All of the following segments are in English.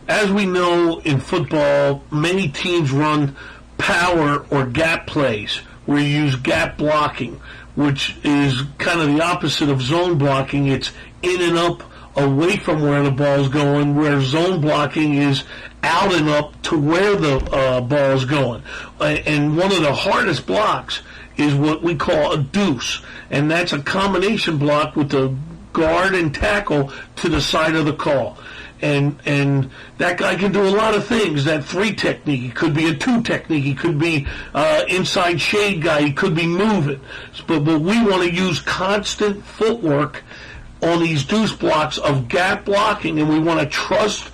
as we know in football, many teams run power or gap plays where you use gap blocking, which is kind of the opposite of zone blocking. It's in and up away from where the ball's going, where zone blocking is out and up to where the ball's going. And one of the hardest blocks is what we call a deuce, and that's a combination block with the guard and tackle to the side of the call. And that guy can do a lot of things. That 3 technique, he could be a 2 technique, he could be inside shade guy, he could be moving. But we want to use constant footwork on these deuce blocks of gap blocking, and we want to trust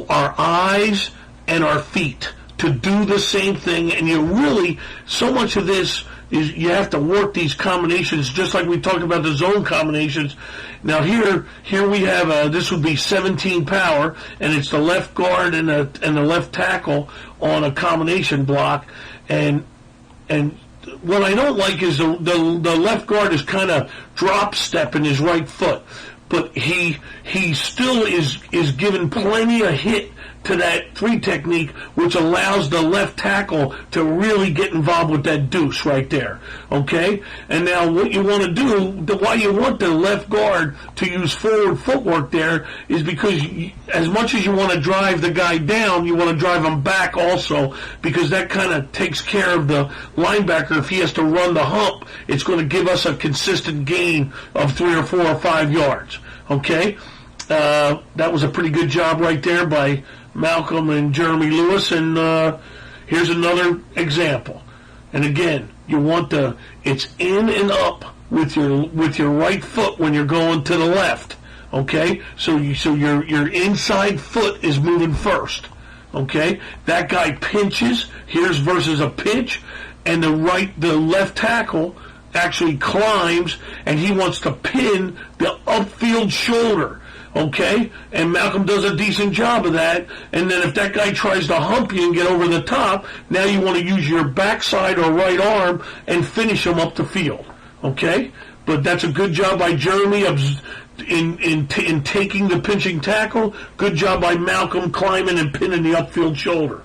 our eyes and our feet to do the same thing. And you really, so much of this is you have to work these combinations, just like we talked about the zone combinations. Now here we have this would be 17 power, and it's the left guard and the left tackle on a combination block. And what I don't like is the left guard is kind of drop stepping his right foot, but he still is given plenty of hit to that 3 technique, which allows the left tackle to really get involved with that deuce right there, okay? And now what you want to do, why you want the left guard to use forward footwork there is because as much as you want to drive the guy down, you want to drive him back also, because that kind of takes care of the linebacker. If he has to run the hump, it's going to give us a consistent gain of 3 or 4 or 5 yards, okay? That was a pretty good job right there by Malcolm and Jeremy Lewis. And here's another example. And again, you want it's in and up with your right foot when you're going to the left. Okay, so your inside foot is moving first. Okay, that guy pinches. Here's versus a pinch, and the left tackle actually climbs, and he wants to pin the upfield shoulder. Okay, and Malcolm does a decent job of that. And then if that guy tries to hump you and get over the top, now you want to use your backside or right arm and finish him up the field. Okay, but that's a good job by Jeremy in taking the pinching tackle. Good job by Malcolm climbing and pinning the upfield shoulder.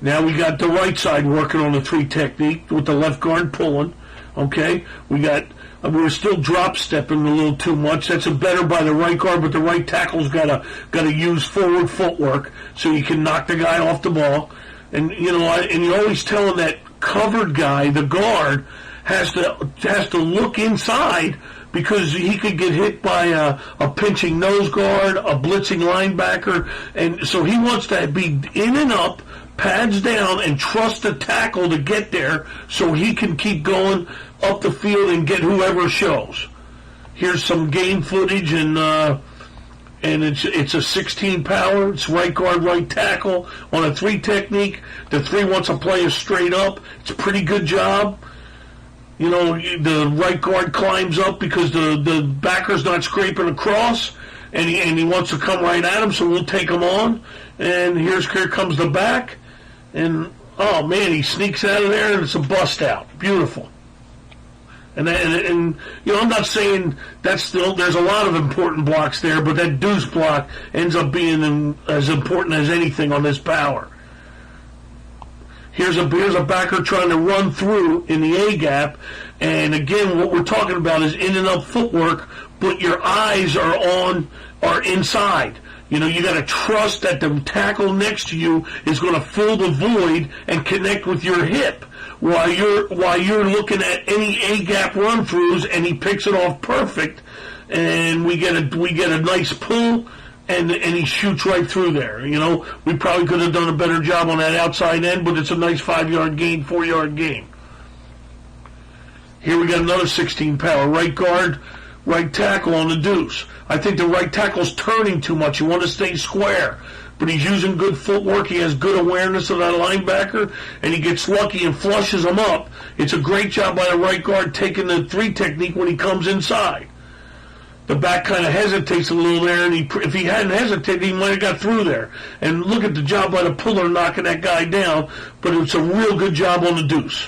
Now we got the right side working on the 3 technique with the left guard pulling. Okay, we're still drop stepping a little too much. That's a better by the right guard, but the right tackle's got to use forward footwork so you can knock the guy off the ball. And and you're always telling that covered guy, the guard, has to look inside, because he could get hit by a pinching nose guard, a blitzing linebacker, and so he wants to be in and up, pads down, and trust the tackle to get there so he can keep going up the field and get whoever shows. Here's some game footage, and it's a 16 power. It's right guard, right tackle on a 3 technique. The 3 wants to play us straight up. It's a pretty good job. The right guard climbs up because the backer's not scraping across, and he wants to come right at him, so we'll take him on. And here comes the back, and oh man, he sneaks out of there, and it's a bust out. Beautiful. And I'm not saying there's a lot of important blocks there, but that deuce block ends up being as important as anything on this power. Here's a backer trying to run through in the A gap, and again, what we're talking about is in and up footwork, but your eyes are inside. You got to trust that the tackle next to you is going to fill the void and connect with your hip while you're looking at any A gap run throughs, and he picks it off perfect, and we get a nice pull. And he shoots right through there. We probably could have done a better job on that outside end, but it's a nice 5-yard gain, 4-yard gain. Here we got another 16 power. Right guard, right tackle on the deuce. I think the right tackle's turning too much. You want to stay square. But he's using good footwork. He has good awareness of that linebacker, and he gets lucky and flushes him up. It's a great job by the right guard taking the 3 technique when he comes inside. The back kind of hesitates a little there, and if he hadn't hesitated, he might have got through there. And look at the job by the puller knocking that guy down, but it's a real good job on the deuce.